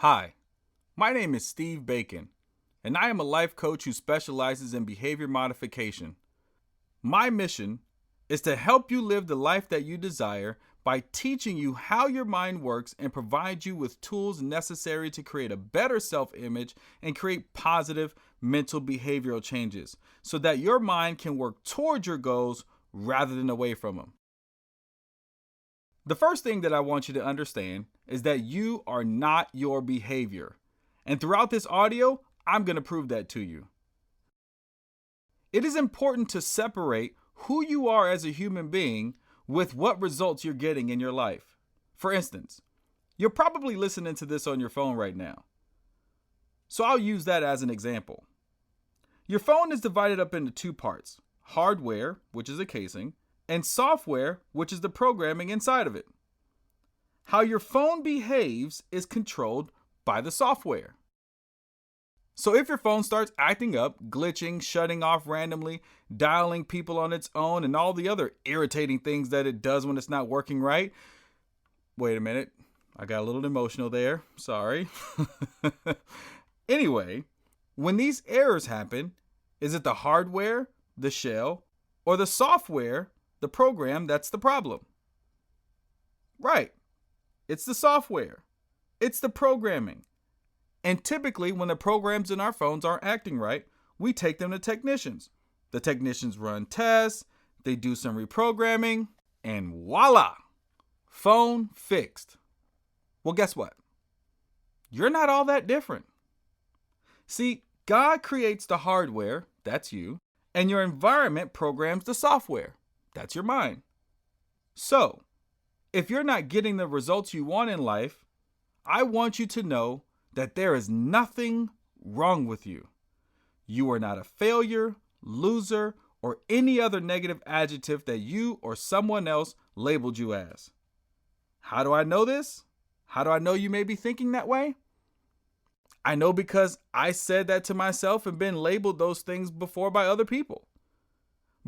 Hi, my name is Steve Bacon, and I am a life coach who specializes in behavior modification. My mission is to help you live the life that you desire by teaching you how your mind works and provide you with tools necessary to create a better self-image and create positive mental behavioral changes so that your mind can work towards your goals rather than away from them. The first thing that I want you to understand is that you are not your behavior. And throughout this audio, I'm going to prove that to you. It is important to separate who you are as a human being with what results you're getting in your life. For instance, you're probably listening to this on your phone right now. So I'll use that as an example. Your phone is divided up into two parts: hardware, which is a casing, and software, which is the programming inside of it. How your phone behaves is controlled by the software. So if your phone starts acting up, glitching, shutting off randomly, dialing people on its own, and all the other irritating things that it does when it's not working right. Wait a minute, I got a little emotional there, sorry. Anyway, when these errors happen, is it the hardware, the shell, or the software, the program, that's the problem? Right, it's the software. It's the programming. And typically, when the programs in our phones aren't acting right, we take them to technicians. The technicians run tests, they do some reprogramming, and voila, phone fixed. Well, guess what? You're not all that different. See, God creates the hardware, that's you, and your environment programs the software, that's your mind. So, if you're not getting the results you want in life, I want you to know that there is nothing wrong with you. You are not a failure, loser, or any other negative adjective that you or someone else labeled you as. How do I know this? How do I know you may be thinking that way? I know because I said that to myself and been labeled those things before by other people.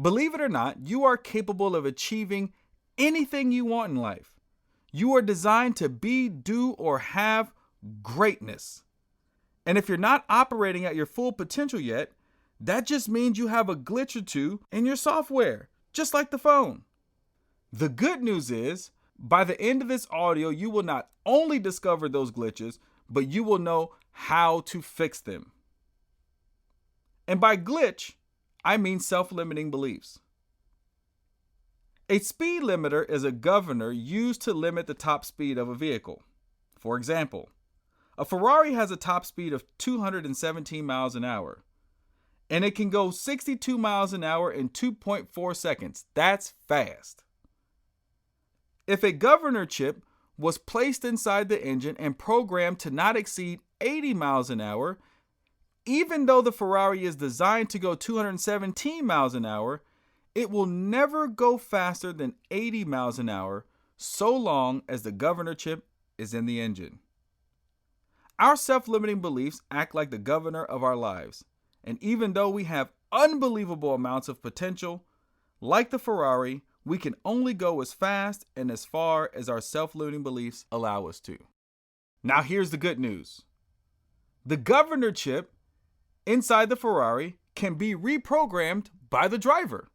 Believe it or not, you are capable of achieving anything you want in life. You are designed to be, do, or have greatness. And if you're not operating at your full potential yet, that just means you have a glitch or two in your software, just like the phone. The good news is, by the end of this audio, you will not only discover those glitches, but you will know how to fix them. And by glitch, I mean self-limiting beliefs. A speed limiter is a governor used to limit the top speed of a vehicle. For example, a Ferrari has a top speed of 217 miles an hour, and it can go 62 miles an hour in 2.4 seconds. That's fast. If a governor chip was placed inside the engine and programmed to not exceed 80 miles an hour, even though the Ferrari is designed to go 217 miles an hour, it will never go faster than 80 miles an hour so long as the governor chip is in the engine. Our self-limiting beliefs act like the governor of our lives, and even though we have unbelievable amounts of potential, like the Ferrari, we can only go as fast and as far as our self-limiting beliefs allow us to. Now here's the good news. The governor chip inside the Ferrari can be reprogrammed by the driver.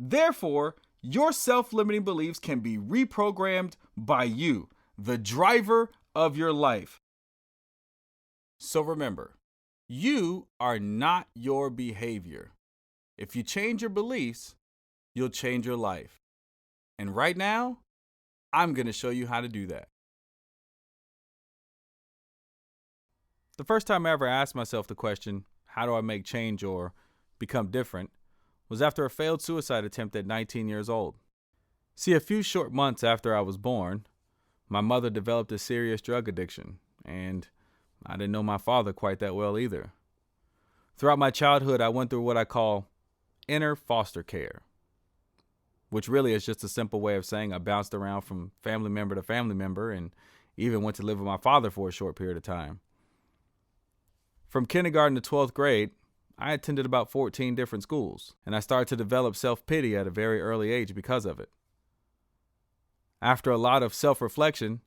Therefore, your self-limiting beliefs can be reprogrammed by you, the driver of your life. So remember, you are not your behavior. If you change your beliefs, you'll change your life. And right now, I'm going to show you how to do that. The first time I ever asked myself the question, how do I make change or become different, was after a failed suicide attempt at 19 years old. See, a few short months after I was born, my mother developed a serious drug addiction, and I didn't know my father quite that well either. Throughout my childhood, I went through what I call inner foster care, which really is just a simple way of saying I bounced around from family member to family member and even went to live with my father for a short period of time. From kindergarten to 12th grade, I attended about 14 different schools, and I started to develop self-pity at a very early age because of it. After a lot of self-reflection,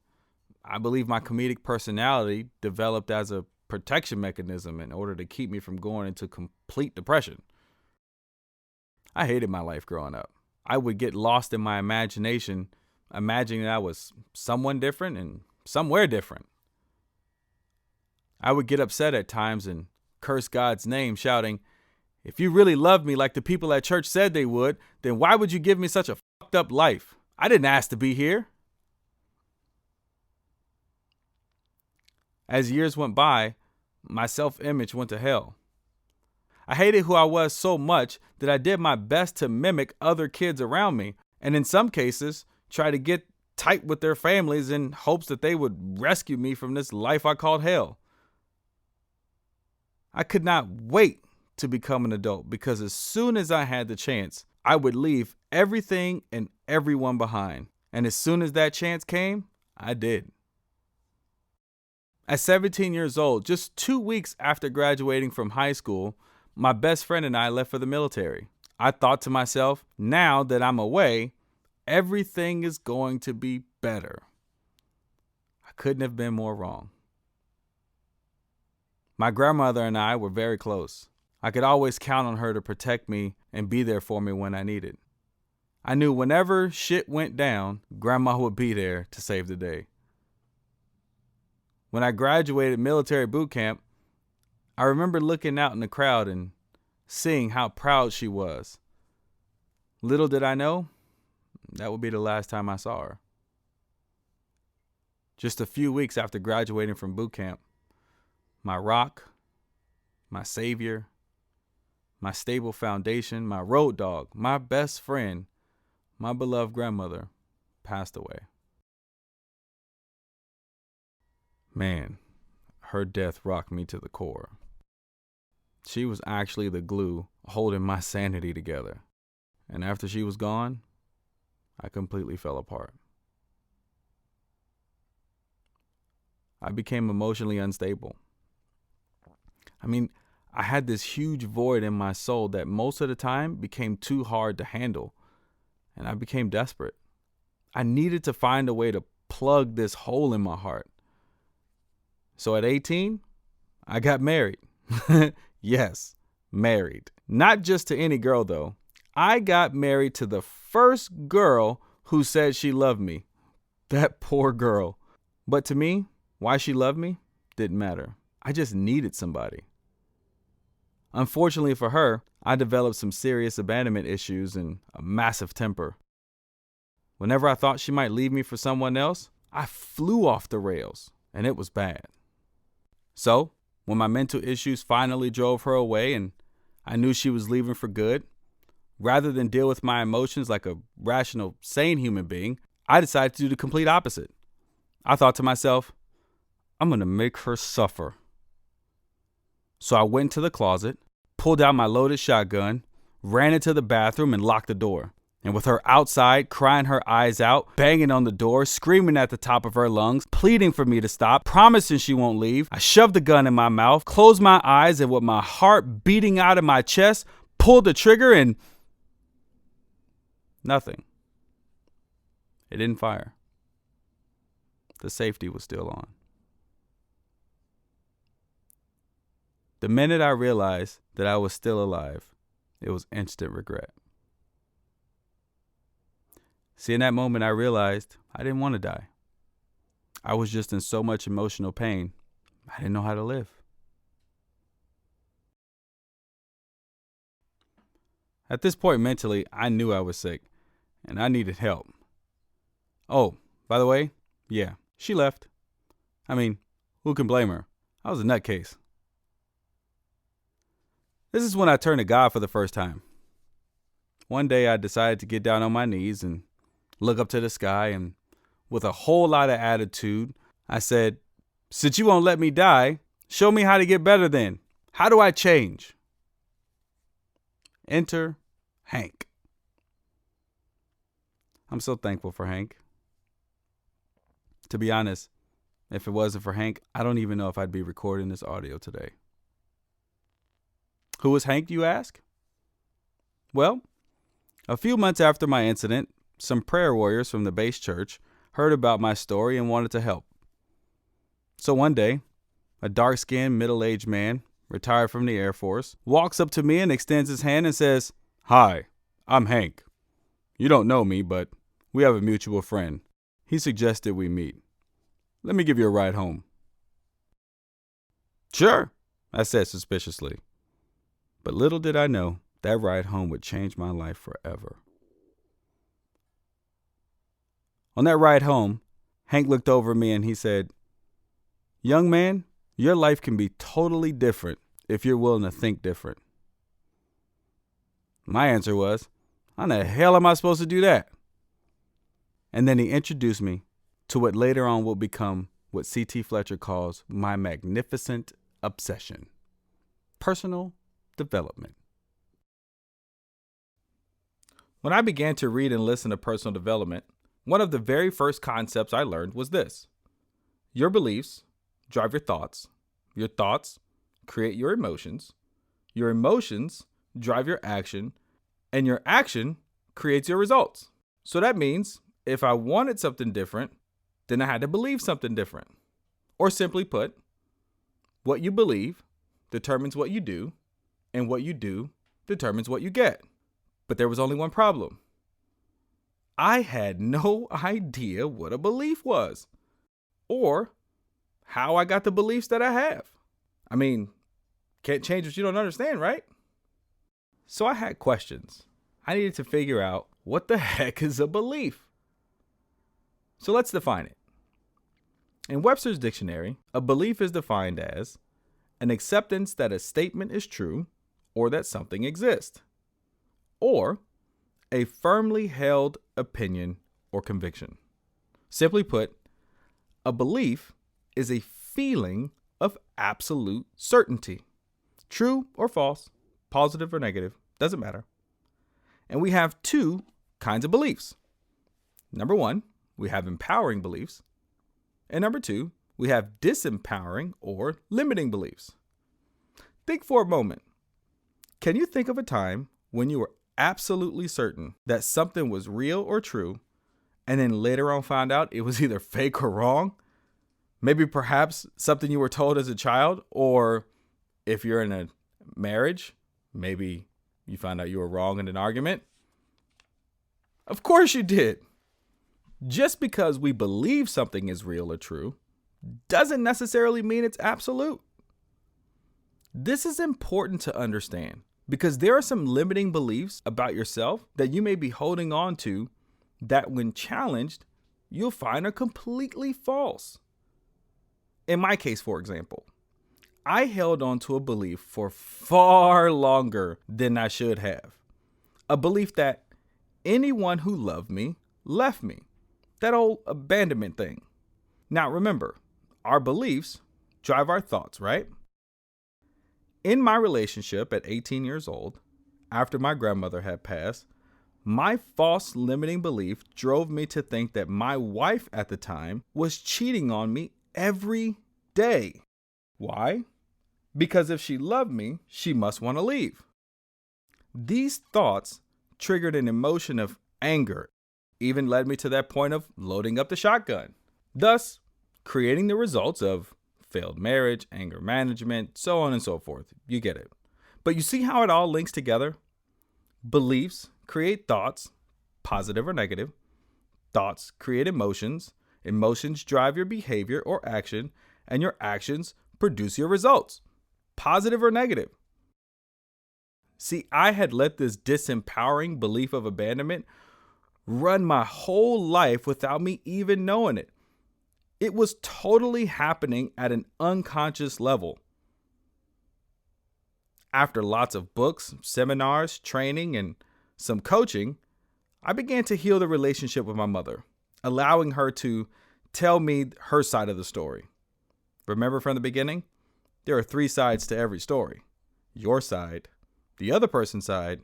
I believe my comedic personality developed as a protection mechanism in order to keep me from going into complete depression. I hated my life growing up. I would get lost in my imagination, imagining I was someone different and somewhere different. I would get upset at times and curse God's name, shouting, "If you really loved me like the people at church said they would, then why would you give me such a fucked up life? I didn't ask to be here." As years went by, my self-image went to hell. I hated who I was so much that I did my best to mimic other kids around me, and in some cases, try to get tight with their families in hopes that they would rescue me from this life I called hell. I could not wait to become an adult because as soon as I had the chance, I would leave everything and everyone behind. And as soon as that chance came, I did. At 17 years old, just 2 weeks after graduating from high school, my best friend and I left for the military. I thought to myself, now that I'm away, everything is going to be better. I couldn't have been more wrong. My grandmother and I were very close. I could always count on her to protect me and be there for me when I needed. I knew whenever shit went down, Grandma would be there to save the day. When I graduated military boot camp, I remember looking out in the crowd and seeing how proud she was. Little did I know, that would be the last time I saw her. Just a few weeks after graduating from boot camp, my rock, my savior, my stable foundation, my road dog, my best friend, my beloved grandmother passed away. Man, her death rocked me to the core. She was actually the glue holding my sanity together. And after she was gone, I completely fell apart. I became emotionally unstable. I had this huge void in my soul that most of the time became too hard to handle, and I became desperate. I needed to find a way to plug this hole in my heart. So at 18, I got married. Yes, married. Not just to any girl, though. I got married to the first girl who said she loved me. That poor girl. But to me, why she loved me didn't matter. I just needed somebody. Unfortunately for her, I developed some serious abandonment issues and a massive temper. Whenever I thought she might leave me for someone else, I flew off the rails, and it was bad. So, when my mental issues finally drove her away and I knew she was leaving for good, rather than deal with my emotions like a rational, sane human being, I decided to do the complete opposite. I thought to myself, I'm going to make her suffer. So I went to the closet, pulled out my loaded shotgun, ran into the bathroom and locked the door. And with her outside, crying her eyes out, banging on the door, screaming at the top of her lungs, pleading for me to stop, promising she won't leave, I shoved the gun in my mouth, closed my eyes, and with my heart beating out of my chest, pulled the trigger and nothing. It didn't fire. The safety was still on. The minute I realized that I was still alive, it was instant regret. See, in that moment, I realized I didn't want to die. I was just in so much emotional pain, I didn't know how to live. At this point, mentally, I knew I was sick, and I needed help. Oh, by the way, yeah, she left. Who can blame her? I was a nutcase. This is when I turned to God for the first time. One day I decided to get down on my knees and look up to the sky, and with a whole lot of attitude, I said, since you won't let me die, show me how to get better then. How do I change? Enter Hank. I'm so thankful for Hank. To be honest, if it wasn't for Hank, I don't even know if I'd be recording this audio today. Who was Hank, you ask? Well, a few months after my incident, some prayer warriors from the base church heard about my story and wanted to help. So one day, a dark-skinned, middle-aged man, retired from the Air Force, walks up to me and extends his hand and says, "Hi, I'm Hank. You don't know me, but we have a mutual friend. He suggested we meet. Let me give you a ride home." "Sure," I said suspiciously. But little did I know that ride home would change my life forever. On that ride home, Hank looked over at me and he said, "Young man, your life can be totally different if you're willing to think different." My answer was, "How the hell am I supposed to do that?" And then he introduced me to what later on will become what C.T. Fletcher calls my magnificent obsession: personal development. When I began to read and listen to personal development, one of the very first concepts I learned was this: your beliefs drive your thoughts create your emotions drive your action, and your action creates your results. So that means if I wanted something different, then I had to believe something different. Or simply put, what you believe determines what you do, and what you do determines what you get. But there was only one problem. I had no idea what a belief was, or how I got the beliefs that I have. I mean, can't change what you don't understand, right? So I had questions. I needed to figure out what the heck is a belief. So let's define it. In Webster's dictionary, a belief is defined as an acceptance that a statement is true or that something exists, or a firmly held opinion or conviction. Simply put, a belief is a feeling of absolute certainty. True or false, positive or negative, doesn't matter. And we have two kinds of beliefs. Number one, we have empowering beliefs. And number two, we have disempowering or limiting beliefs. Think for a moment. Can you think of a time when you were absolutely certain that something was real or true, and then later on found out it was either fake or wrong? Maybe perhaps something you were told as a child, or if you're in a marriage, maybe you found out you were wrong in an argument. Of course you did. Just because we believe something is real or true doesn't necessarily mean it's absolute. This is important to understand because there are some limiting beliefs about yourself that you may be holding on to that when challenged, you'll find are completely false. In my case, for example, I held on to a belief for far longer than I should have. A belief that anyone who loved me left me. That old abandonment thing. Now remember, our beliefs drive our thoughts, right? In my relationship at 18 years old, after my grandmother had passed, my false limiting belief drove me to think that my wife at the time was cheating on me every day. Why? Because if she loved me, she must want to leave. These thoughts triggered an emotion of anger, even led me to that point of loading up the shotgun, thus creating the results of failed marriage, anger management, so on and so forth. You get it. But you see how it all links together? Beliefs create thoughts, positive or negative. Thoughts create emotions. Emotions drive your behavior or action, and your actions produce your results, positive or negative. See, I had let this disempowering belief of abandonment run my whole life without me even knowing it. It was totally happening at an unconscious level. After lots of books, seminars, training, and some coaching, I began to heal the relationship with my mother, allowing her to tell me her side of the story. Remember from the beginning? There are 3 sides to every story. Your side, the other person's side,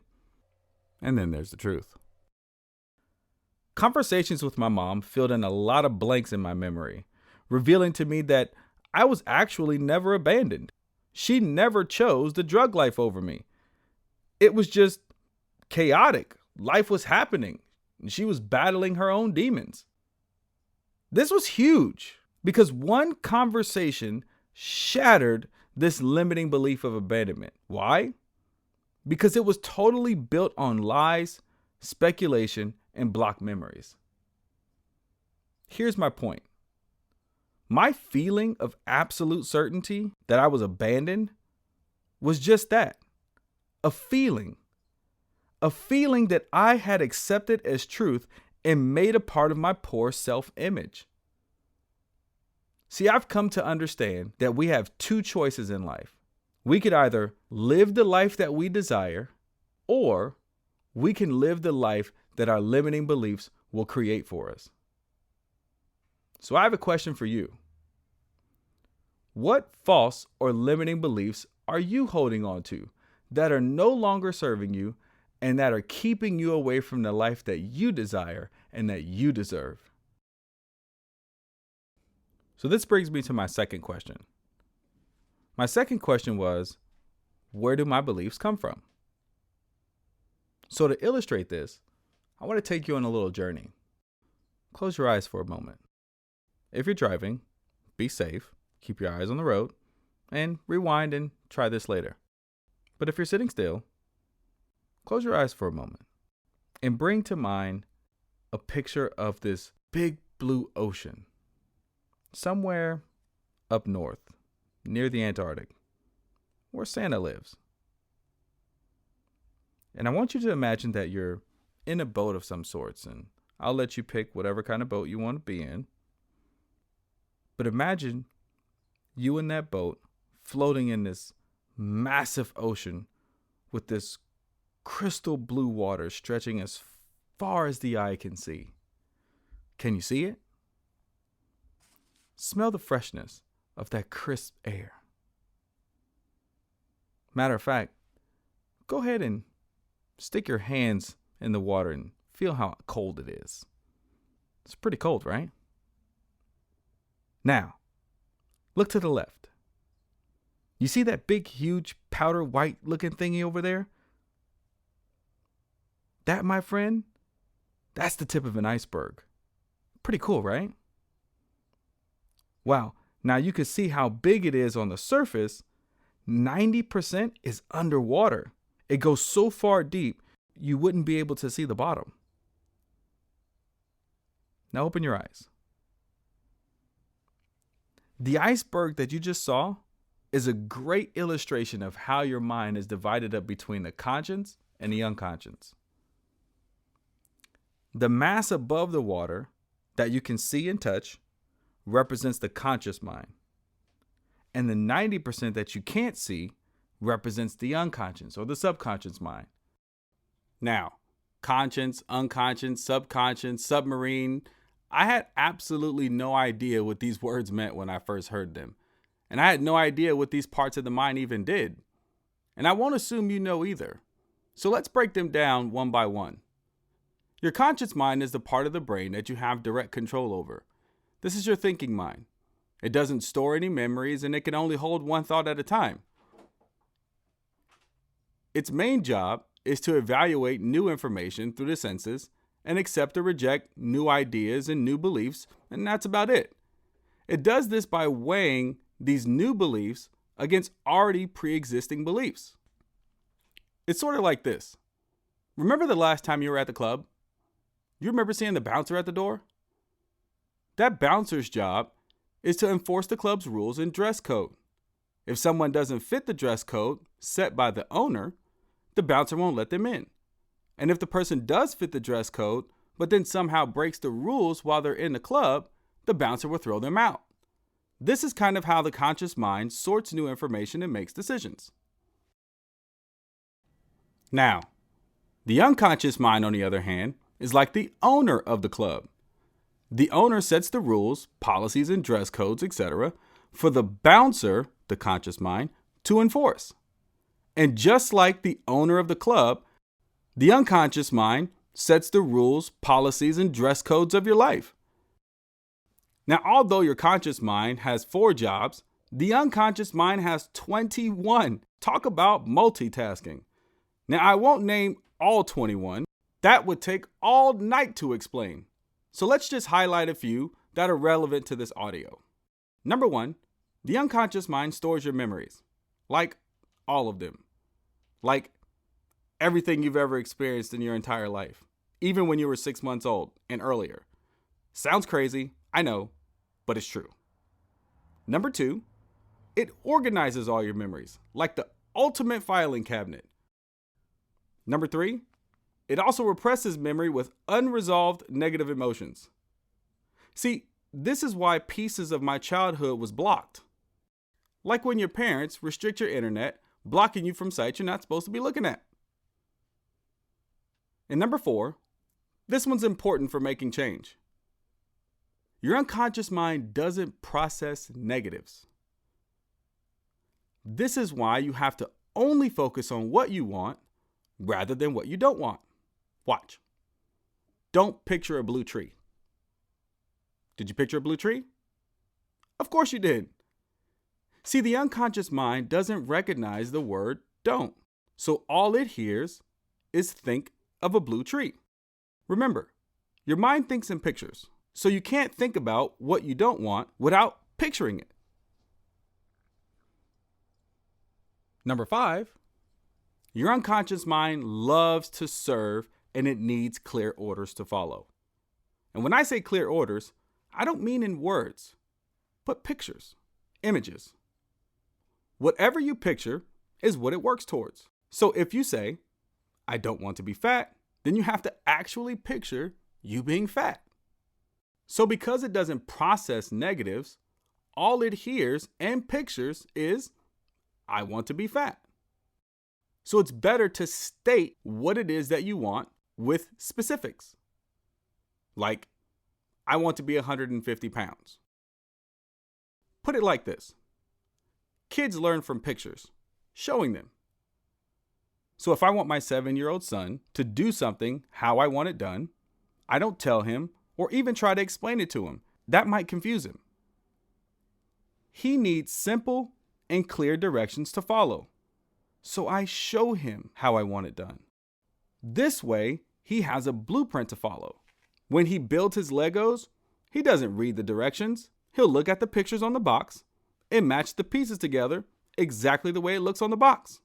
and then there's the truth. Conversations with my mom filled in a lot of blanks in my memory, revealing to me that I was actually never abandoned. She never chose the drug life over me. It was just chaotic. Life was happening, and she was battling her own demons. This was huge. Because one conversation shattered this limiting belief of abandonment. Why? Because it was totally built on lies, speculation, and blocked memories. Here's my point. My feeling of absolute certainty that I was abandoned was just that, a feeling. A feeling that I had accepted as truth and made a part of my poor self-image. See, I've come to understand that we have two choices in life. We could either live the life that we desire, or we can live the life that our limiting beliefs will create for us. So I have a question for you. What false or limiting beliefs are you holding on to that are no longer serving you and that are keeping you away from the life that you desire and that you deserve? So this brings me to my second question. My second question was, where do my beliefs come from? So to illustrate this, I want to take you on a little journey. Close your eyes for a moment. If you're driving, be safe, keep your eyes on the road, and rewind and try this later. But if you're sitting still, close your eyes for a moment and bring to mind a picture of this big blue ocean somewhere up north, near the Antarctic, where Santa lives. And I want you to imagine that you're in a boat of some sorts, and I'll let you pick whatever kind of boat you want to be in. But imagine you in that boat floating in this massive ocean with this crystal blue water stretching as far as the eye can see. Can you see it? Smell the freshness of that crisp air. Matter of fact, go ahead and stick your hands in the water and feel how cold it is. It's pretty cold, right? Now, look to the left. You see that big, huge, powder white looking thingy over there? That, my friend, that's the tip of an iceberg. Pretty cool, right? Wow, now you can see how big it is on the surface. 90% is underwater. It goes so far deep, you wouldn't be able to see the bottom. Now open your eyes. The iceberg that you just saw is a great illustration of how your mind is divided up between the conscious and the unconscious. The mass above the water that you can see and touch represents the conscious mind. And the 90% that you can't see represents the unconscious or the subconscious mind. Now, conscious, unconscious, subconscious, submarine, I had absolutely no idea what these words meant when I first heard them. And I had no idea what these parts of the mind even did. And I won't assume you know either. So let's break them down one by one. Your conscious mind is the part of the brain that you have direct control over. This is your thinking mind. It doesn't store any memories and it can only hold one thought at a time. Its main job is to evaluate new information through the senses and accept or reject new ideas and new beliefs, and that's about it. It does this by weighing these new beliefs against already pre-existing beliefs. It's sort of like this. Remember the last time you were at the club? You remember seeing the bouncer at the door? That bouncer's job is to enforce the club's rules and dress code. If someone doesn't fit the dress code set by the owner, the bouncer won't let them in. And if the person does fit the dress code, but then somehow breaks the rules while they're in the club, the bouncer will throw them out. This is kind of how the conscious mind sorts new information and makes decisions. Now, the unconscious mind, on the other hand, is like the owner of the club. The owner sets the rules, policies, and dress codes, etc., for the bouncer, the conscious mind, to enforce. And just like the owner of the club, the unconscious mind sets the rules, policies, and dress codes of your life. Now, although your conscious mind has 4 jobs, the unconscious mind has 21. Talk about multitasking. Now, I won't name all 21. That would take all night to explain. So let's just highlight a few that are relevant to this audio. Number one, the unconscious mind stores your memories, like all of them, like everything you've ever experienced in your entire life, even when you were 6 months old and earlier. Sounds crazy, I know, but it's true. Number two, it organizes all your memories, like the ultimate filing cabinet. Number three, it also represses memory with unresolved negative emotions. See, this is why pieces of my childhood was blocked. Like when your parents restrict your internet, blocking you from sites you're not supposed to be looking at. And number four, this one's important for making change. Your unconscious mind doesn't process negatives. This is why you have to only focus on what you want rather than what you don't want. Watch. Don't picture a blue tree. Did you picture a blue tree? Of course you did. See, the unconscious mind doesn't recognize the word don't. So all it hears is think of a blue tree. Remember, your mind thinks in pictures. So you can't think about what you don't want without picturing it. Number five, your unconscious mind loves to serve and it needs clear orders to follow. And when I say clear orders, I don't mean in words, but pictures, images. Whatever you picture is what it works towards. So if you say, I don't want to be fat, then you have to actually picture you being fat. So because it doesn't process negatives, all it hears and pictures is, I want to be fat. So it's better to state what it is that you want with specifics. Like, I want to be 150 pounds. Put it like this. Kids learn from pictures, showing them. So if I want my 7-year-old son to do something how I want it done, I don't tell him or even try to explain it to him. That might confuse him. He needs simple and clear directions to follow. So I show him how I want it done. This way, he has a blueprint to follow. When he builds his Legos, he doesn't read the directions. He'll look at the pictures on the box and match the pieces together exactly the way it looks on the box.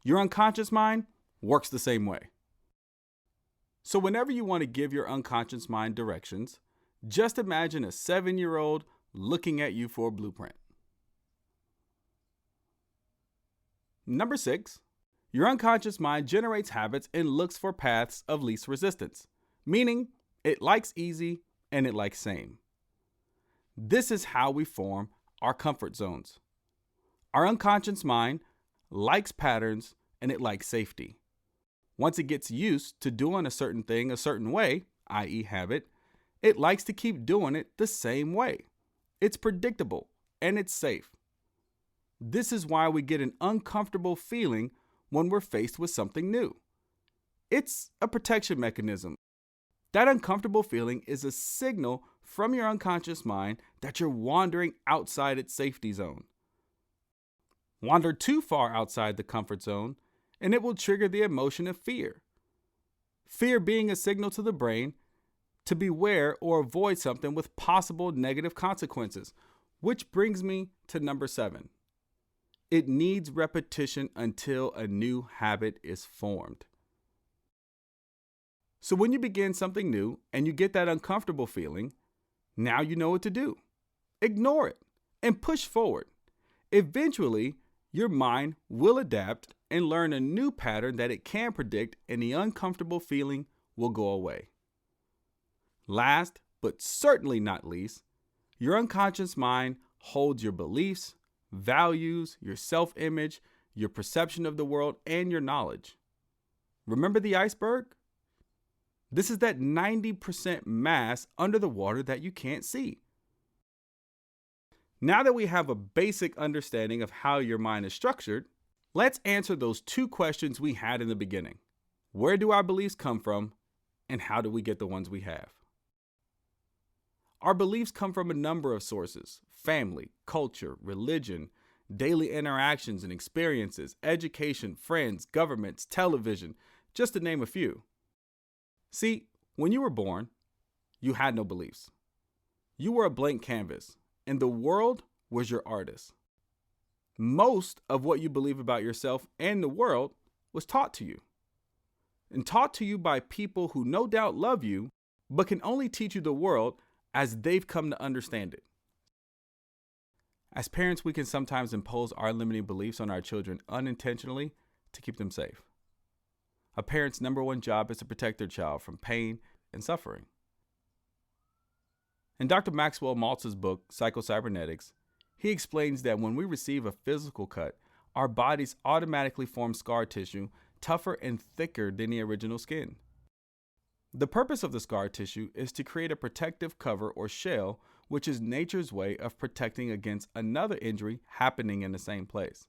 Your unconscious mind works the same way. So whenever you want to give your unconscious mind directions, just imagine a 7-year-old looking at you for a blueprint. Number 6, your unconscious mind generates habits and looks for paths of least resistance, meaning it likes easy and it likes same. This is how we form our comfort zones. Our unconscious mind likes patterns and it likes safety. Once it gets used to doing a certain thing a certain way, i.e. habit, it likes to keep doing it the same way. It's predictable and it's safe. This is why we get an uncomfortable feeling when we're faced with something new. It's a protection mechanism. That uncomfortable feeling is a signal from your unconscious mind that you're wandering outside its safety zone. Wander too far outside the comfort zone, and it will trigger the emotion of fear. Fear being a signal to the brain to beware or avoid something with possible negative consequences, which brings me to number 7. It needs repetition until a new habit is formed. So when you begin something new and you get that uncomfortable feeling, now you know what to do. Ignore it and push forward. Eventually, your mind will adapt and learn a new pattern that it can predict, and the uncomfortable feeling will go away. Last, but certainly not least, your unconscious mind holds your beliefs, values, your self-image, your perception of the world, and your knowledge. Remember the iceberg? This is that 90% mass under the water that you can't see. Now that we have a basic understanding of how your mind is structured, let's answer those 2 questions we had in the beginning. Where do our beliefs come from, and how do we get the ones we have? Our beliefs come from a number of sources: family, culture, religion, daily interactions and experiences, education, friends, governments, television, just to name a few. See, when you were born, you had no beliefs. You were a blank canvas, and the world was your artist. Most of what you believe about yourself and the world was taught to you. And taught to you by people who no doubt love you, but can only teach you the world as they've come to understand it. As parents, we can sometimes impose our limiting beliefs on our children unintentionally to keep them safe. A parent's number one job is to protect their child from pain and suffering. In Dr. Maxwell Maltz's book, Psycho-Cybernetics, he explains that when we receive a physical cut, our bodies automatically form scar tissue tougher and thicker than the original skin. The purpose of the scar tissue is to create a protective cover or shell, which is nature's way of protecting against another injury happening in the same place.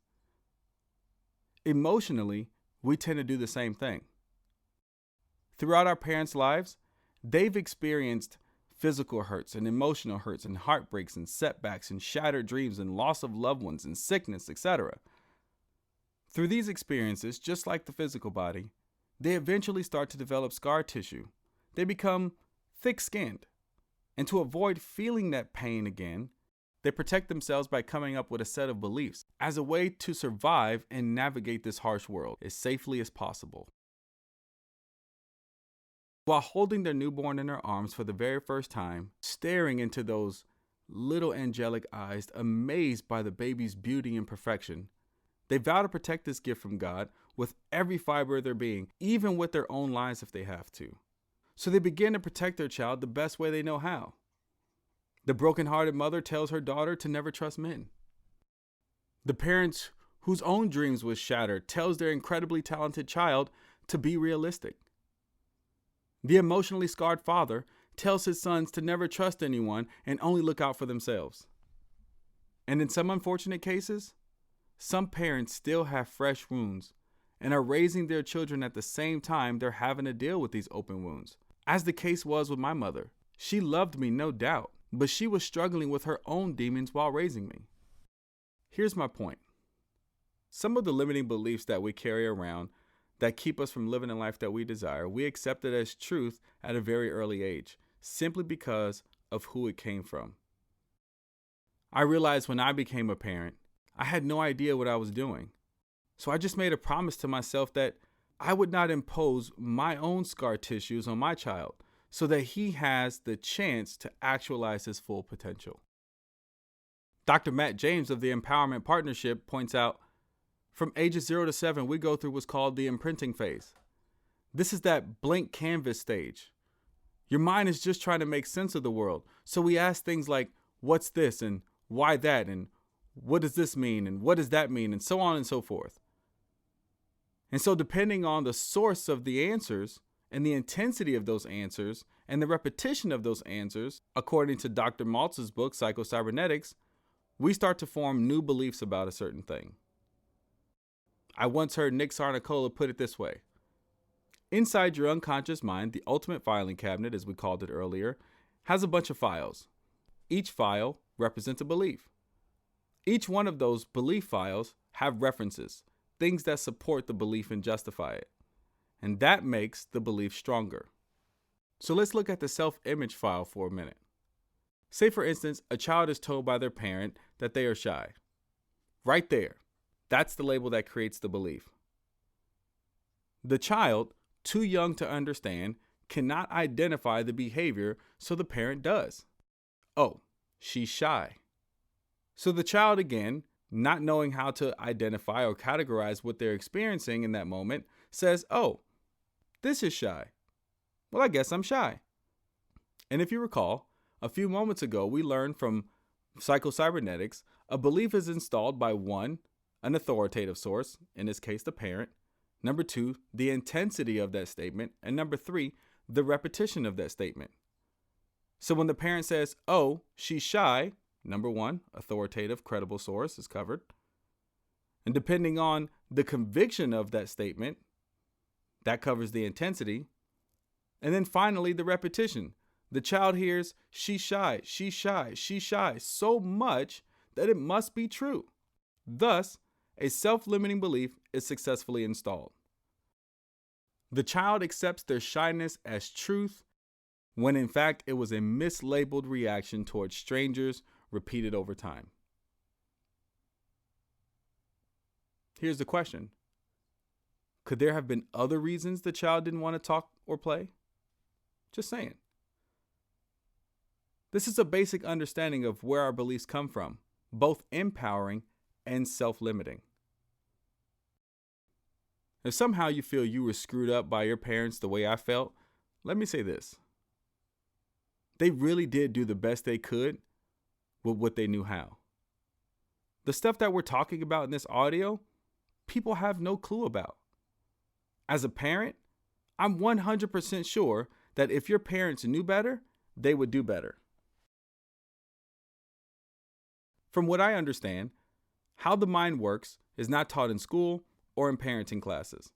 Emotionally, we tend to do the same thing. Throughout our parents' lives, they've experienced physical hurts and emotional hurts and heartbreaks and setbacks and shattered dreams and loss of loved ones and sickness, etc. Through these experiences, just like the physical body, they eventually start to develop scar tissue. They become thick-skinned. And to avoid feeling that pain again, they protect themselves by coming up with a set of beliefs as a way to survive and navigate this harsh world as safely as possible. While holding their newborn in their arms for the very first time, staring into those little angelic eyes, amazed by the baby's beauty and perfection, they vow to protect this gift from God with every fiber of their being, even with their own lives if they have to. So they begin to protect their child the best way they know how. The broken-hearted mother tells her daughter to never trust men. The parents whose own dreams was shattered tells their incredibly talented child to be realistic. The emotionally scarred father tells his sons to never trust anyone and only look out for themselves. And in some unfortunate cases, some parents still have fresh wounds and are raising their children at the same time they're having to deal with these open wounds. As the case was with my mother, she loved me, no doubt, but she was struggling with her own demons while raising me. Here's my point. Some of the limiting beliefs that we carry around that keep us from living the life that we desire, we accept it as truth at a very early age, simply because of who it came from. I realized when I became a parent, I had no idea what I was doing. So I just made a promise to myself that I would not impose my own scar tissues on my child so that he has the chance to actualize his full potential. Dr. Matt James of the Empowerment Partnership points out, from ages 0 to 7, we go through what's called the imprinting phase. This is that blank canvas stage. Your mind is just trying to make sense of the world. So we ask things like, what's this and why that and what does this mean and what does that mean and so on and so forth. And so depending on the source of the answers and the intensity of those answers and the repetition of those answers, according to Dr. Maltz's book, Psycho-Cybernetics, we start to form new beliefs about a certain thing. I once heard Nick Sarnicola put it this way. Inside your unconscious mind, the ultimate filing cabinet, as we called it earlier, has a bunch of files. Each file represents a belief. Each one of those belief files have references, things that support the belief and justify it. And that makes the belief stronger. So let's look at the self-image file for a minute. Say, for instance, a child is told by their parent that they are shy. Right there. That's the label that creates the belief. The child, too young to understand, cannot identify the behavior, so the parent does. Oh, she's shy. So the child, again, not knowing how to identify or categorize what they're experiencing in that moment, says, oh, this is shy. Well, I guess I'm shy. And if you recall, a few moments ago, we learned from Psycho-Cybernetics, a belief is installed by 1, an authoritative source, in this case the parent, number 2, the intensity of that statement, and number 3, the repetition of that statement. So when the parent says, oh, she's shy, number 1, authoritative, credible source is covered. And depending on the conviction of that statement, that covers the intensity. And then finally, the repetition. The child hears, she's shy, she's shy, she's shy, so much that it must be true. Thus, a self-limiting belief is successfully installed. The child accepts their shyness as truth when in fact it was a mislabeled reaction towards strangers repeated over time. Here's the question. Could there have been other reasons the child didn't want to talk or play? Just saying. This is a basic understanding of where our beliefs come from, both empowering and self-limiting. If somehow you feel you were screwed up by your parents the way I felt, let me say this. They really did do the best they could with what they knew how. The stuff that we're talking about in this audio, people have no clue about. As a parent, I'm 100% sure that if your parents knew better, they would do better. From what I understand, how the mind works is not taught in school or in parenting classes.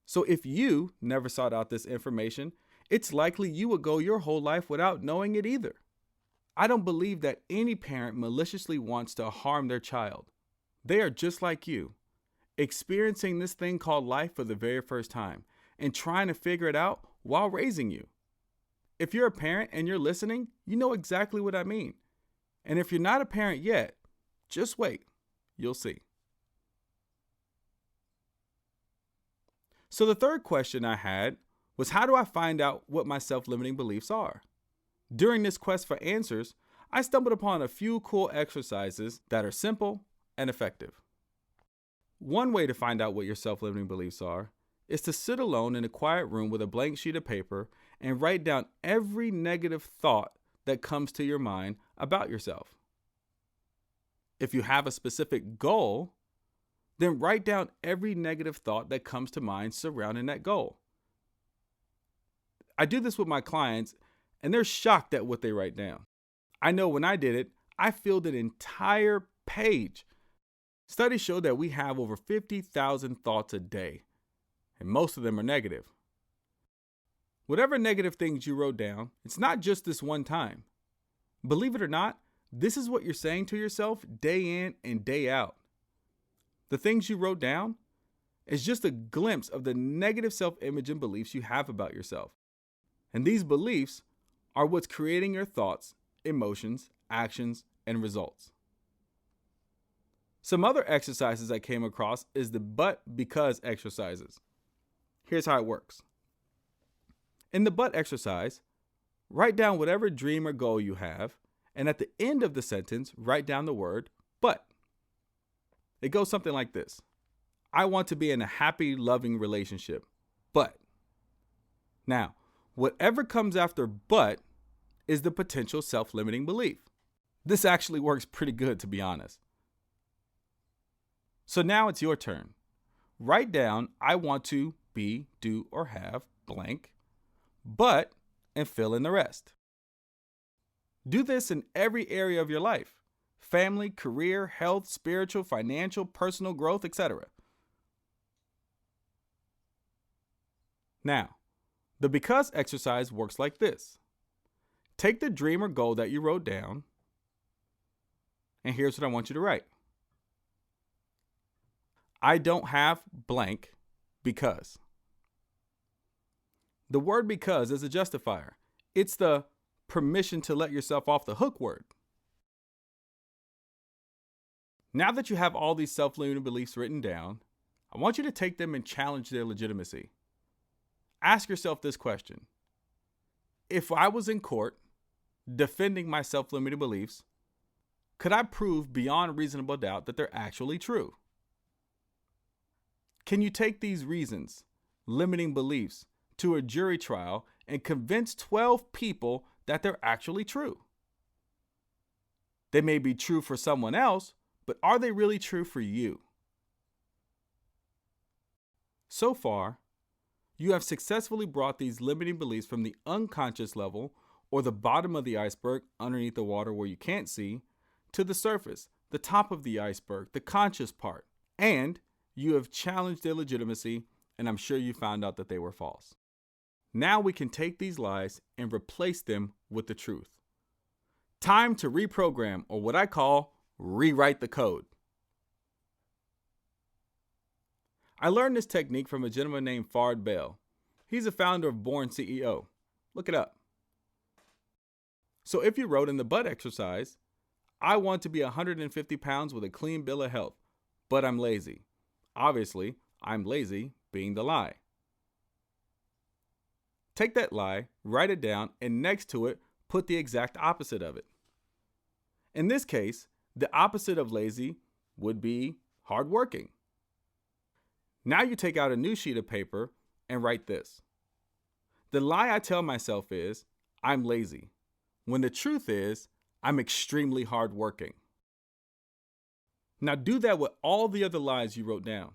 So if you never sought out this information, it's likely you would go your whole life without knowing it either. I don't believe that any parent maliciously wants to harm their child. They are just like you, experiencing this thing called life for the very first time and trying to figure it out while raising you. If you're a parent and you're listening, you know exactly what I mean. And if you're not a parent yet, just wait. You'll see. So the third question I had was, how do I find out what my self-limiting beliefs are? During this quest for answers, I stumbled upon a few cool exercises that are simple and effective. One way to find out what your self-limiting beliefs are is to sit alone in a quiet room with a blank sheet of paper and write down every negative thought that comes to your mind about yourself. If you have a specific goal, then write down every negative thought that comes to mind surrounding that goal. I do this with my clients, and they're shocked at what they write down. I know when I did it, I filled an entire page. Studies show that we have over 50,000 thoughts a day, and most of them are negative. Whatever negative things you wrote down, it's not just this one time. Believe it or not, this is what you're saying to yourself day in and day out. The things you wrote down is just a glimpse of the negative self-image and beliefs you have about yourself. And these beliefs are what's creating your thoughts, emotions, actions, and results. Some other exercises I came across is the but because exercises. Here's how it works. In the but exercise, write down whatever dream or goal you have, and at the end of the sentence, write down the word but. It goes something like this. I want to be in a happy, loving relationship, but. Now, whatever comes after but is the potential self-limiting belief. This actually works pretty good, to be honest. So now it's your turn. Write down, I want to be, do, or have blank, but, and fill in the rest. Do this in every area of your life. Family, career, health, spiritual, financial, personal growth, etc. Now, the because exercise works like this. Take the dream or goal that you wrote down, and here's what I want you to write. I don't have blank because. The word because is a justifier. It's the permission to let yourself off the hook word. Now that you have all these self-limiting beliefs written down, I want you to take them and challenge their legitimacy. Ask yourself this question. If I was in court defending my self-limiting beliefs, could I prove beyond reasonable doubt that they're actually true? Can you take these reasons, limiting beliefs, to a jury trial and convince 12 people that they're actually true? They may be true for someone else, but are they really true for you? So far, you have successfully brought these limiting beliefs from the unconscious level, or the bottom of the iceberg underneath the water where you can't see, to the surface, the top of the iceberg, the conscious part. And you have challenged their legitimacy, and I'm sure you found out that they were false. Now we can take these lies and replace them with the truth. Time to reprogram, or what I call rewrite the code. I learned this technique from a gentleman named Fard Bell. He's a founder of Born CEO. Look it up. So if you wrote in the but exercise, I want to be 150 pounds with a clean bill of health, but I'm lazy. Obviously, I'm lazy being the lie. Take that lie, write it down, and next to it, put the exact opposite of it. In this case, the opposite of lazy would be hardworking. Now you take out a new sheet of paper and write this. The lie I tell myself is, I'm lazy, when the truth is, I'm extremely hardworking. Now do that with all the other lies you wrote down.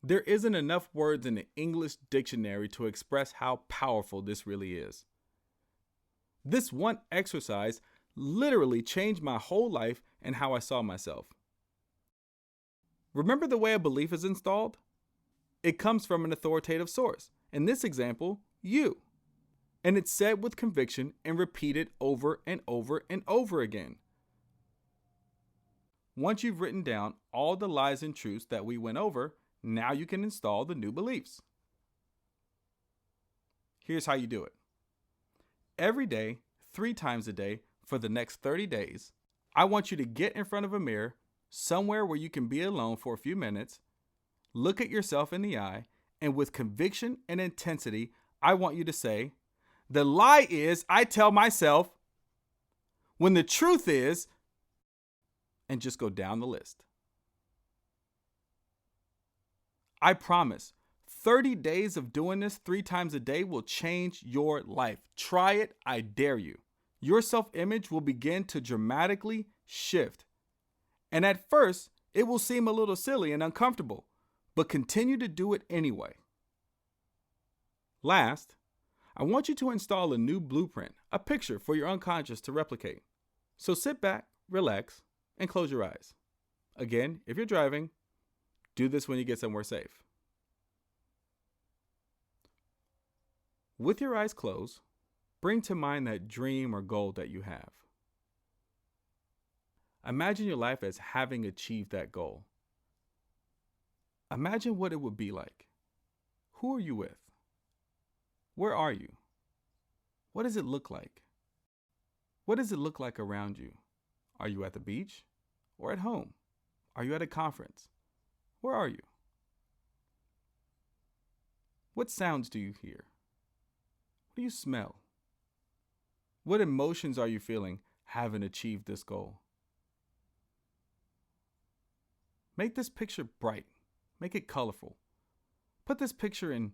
There isn't enough words in the English dictionary to express how powerful this really is. This one exercise literally changed my whole life and how I saw myself. Remember the way a belief is installed? It comes from an authoritative source. In this example, you. And it's said with conviction and repeated over and over and over again. Once you've written down all the lies and truths that we went over, now you can install the new beliefs. Here's how you do it. Every day, 3 times a day, for the next 30 days, I want you to get in front of a mirror, somewhere where you can be alone for a few minutes, look at yourself in the eye, and with conviction and intensity, I want you to say, the lie is I tell myself, when the truth is, and just go down the list. I promise, 30 days of doing this 3 times a day will change your life. Try it, I dare you. Your self-image will begin to dramatically shift. And at first, it will seem a little silly and uncomfortable, but continue to do it anyway. Last, I want you to install a new blueprint, a picture for your unconscious to replicate. So sit back, relax, and close your eyes. Again, if you're driving, do this when you get somewhere safe. With your eyes closed, bring to mind that dream or goal that you have. Imagine your life as having achieved that goal. Imagine what it would be like. Who are you with? Where are you? What does it look like? What does it look like around you? Are you at the beach or at home? Are you at a conference? Where are you? What sounds do you hear? What do you smell? What emotions are you feeling having achieved this goal? Make this picture bright. Make it colorful. Put this picture in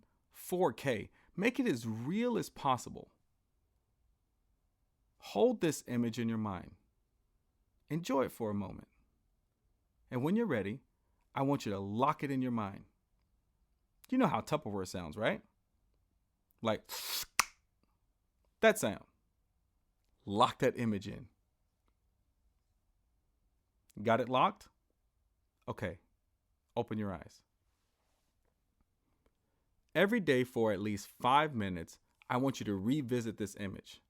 4K. Make it as real as possible. Hold this image in your mind. Enjoy it for a moment. And when you're ready, I want you to lock it in your mind. You know how Tupperware sounds, right? Like that sound. Lock that image in. Got it locked? Okay, open your eyes. Every day for at least 5 minutes, I want you to revisit this image.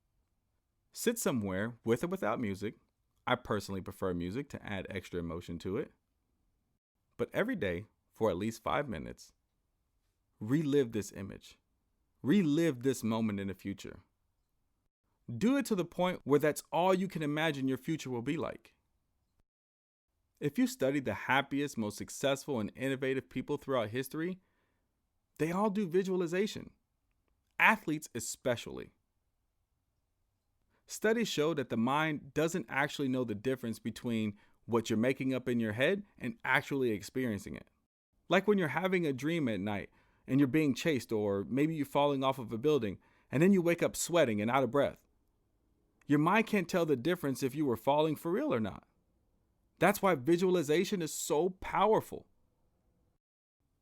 Sit somewhere with or without music. I personally prefer music to add extra emotion to it. But every day for at least 5 minutes, relive this image. Relive this moment in the future. Do it to the point where that's all you can imagine your future will be like. If you study the happiest, most successful, and innovative people throughout history, they all do visualization. Athletes especially. Studies show that the mind doesn't actually know the difference between what you're making up in your head and actually experiencing it. Like when you're having a dream at night and you're being chased, or maybe you're falling off of a building and then you wake up sweating and out of breath. Your mind can't tell the difference if you were falling for real or not. That's why visualization is so powerful.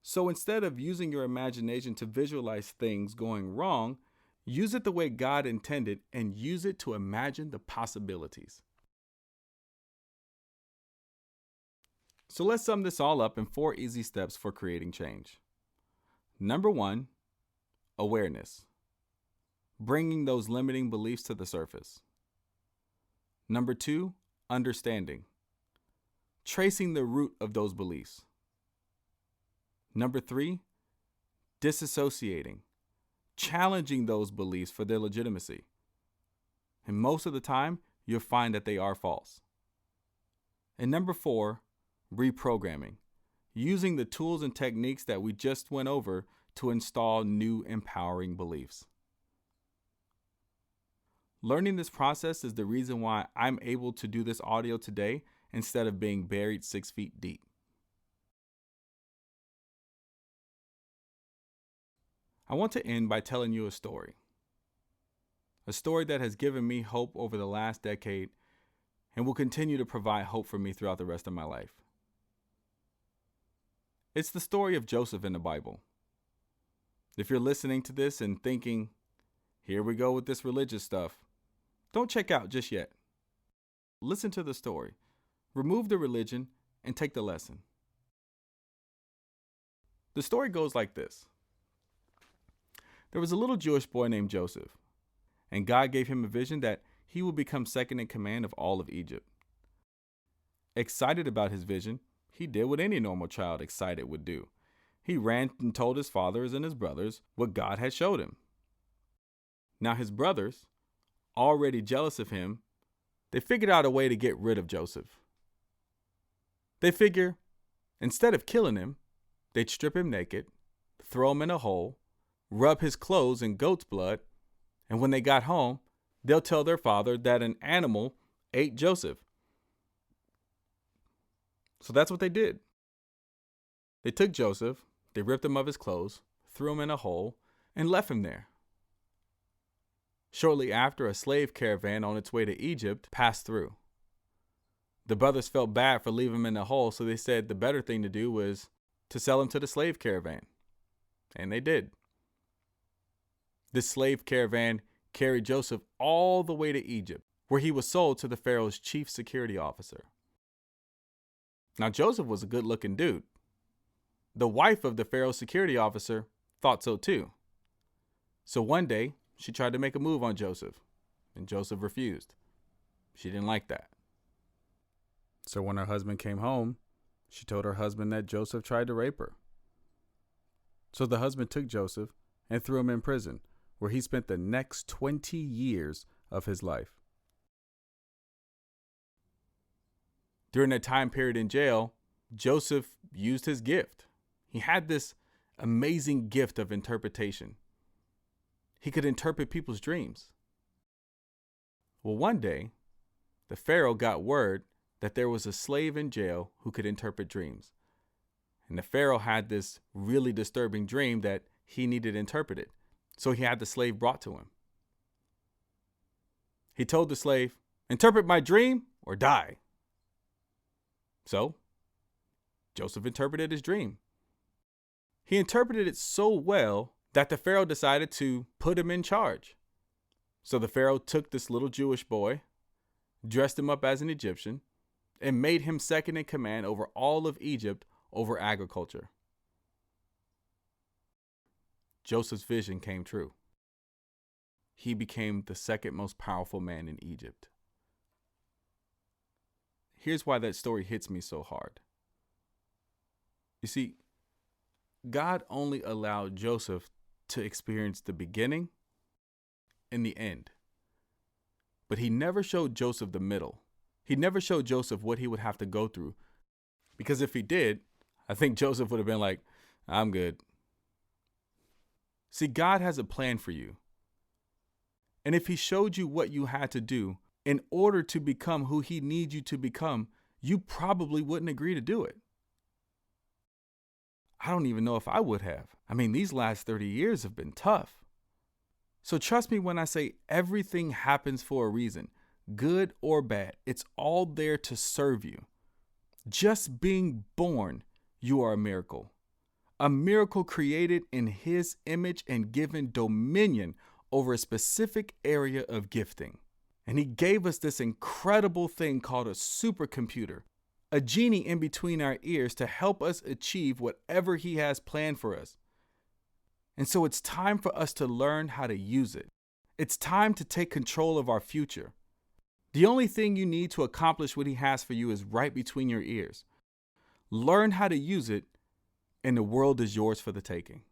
So instead of using your imagination to visualize things going wrong, use it the way God intended and use it to imagine the possibilities. So let's sum this all up in 4 easy steps for creating change. Number 1, awareness. Bringing those limiting beliefs to the surface. Number 2, understanding. Tracing the root of those beliefs. Number 3, disassociating. Challenging those beliefs for their legitimacy. And most of the time, you'll find that they are false. And number 4, reprogramming, using the tools and techniques that we just went over to install new empowering beliefs. Learning this process is the reason why I'm able to do this audio today instead of being buried 6 feet deep. I want to end by telling you a story that has given me hope over the last decade and will continue to provide hope for me throughout the rest of my life. It's the story of Joseph in the Bible. If you're listening to this and thinking, here we go with this religious stuff, don't check out just yet. Listen to the story, remove the religion, and take the lesson. The story goes like this. There was a little Jewish boy named Joseph, and God gave him a vision that he would become second in command of all of Egypt. Excited about his vision, he did what any normal child excited would do. He ran and told his fathers and his brothers what God had showed him. Now his brothers, already jealous of him, they figured out a way to get rid of Joseph. They figure, instead of killing him, they'd strip him naked, throw him in a hole, rub his clothes in goat's blood, and when they got home, they'll tell their father that an animal ate Joseph. So that's what they did. They took Joseph, they ripped him of his clothes, threw him in a hole, and left him there. Shortly after, a slave caravan on its way to Egypt passed through. The brothers felt bad for leaving him in the hole, so they said the better thing to do was to sell him to the slave caravan. And they did. This slave caravan carried Joseph all the way to Egypt, where he was sold to the Pharaoh's chief security officer. Now, Joseph was a good-looking dude. The wife of the Pharaoh's security officer thought so too. So one day, she tried to make a move on Joseph, and Joseph refused. She didn't like that. So when her husband came home, she told her husband that Joseph tried to rape her. So the husband took Joseph and threw him in prison, where he spent the next 20 years of his life. During that time period in jail, Joseph used his gift. He had this amazing gift of interpretation. He could interpret people's dreams. Well, one day, the Pharaoh got word that there was a slave in jail who could interpret dreams. And the Pharaoh had this really disturbing dream that he needed interpreted. So he had the slave brought to him. He told the slave, "Interpret my dream or die." So Joseph interpreted his dream. He interpreted it so well that the Pharaoh decided to put him in charge. So the Pharaoh took this little Jewish boy, dressed him up as an Egyptian, and made him second in command over all of Egypt over agriculture. Joseph's vision came true. He became the second most powerful man in Egypt. Here's why that story hits me so hard. You see, God only allowed Joseph to experience the beginning and the end. But he never showed Joseph the middle. He never showed Joseph what he would have to go through. Because if he did, I think Joseph would have been like, "I'm good." See, God has a plan for you. And if he showed you what you had to do in order to become who he needs you to become, you probably wouldn't agree to do it. I don't even know if I would have. I mean, these last 30 years have been tough. So trust me when I say everything happens for a reason, good or bad. It's all there to serve you. Just being born, you are a miracle. A miracle created in his image and given dominion over a specific area of gifting. And he gave us this incredible thing called a supercomputer, a genie in between our ears to help us achieve whatever he has planned for us. And so it's time for us to learn how to use it. It's time to take control of our future. The only thing you need to accomplish what he has for you is right between your ears. Learn how to use it, and the world is yours for the taking.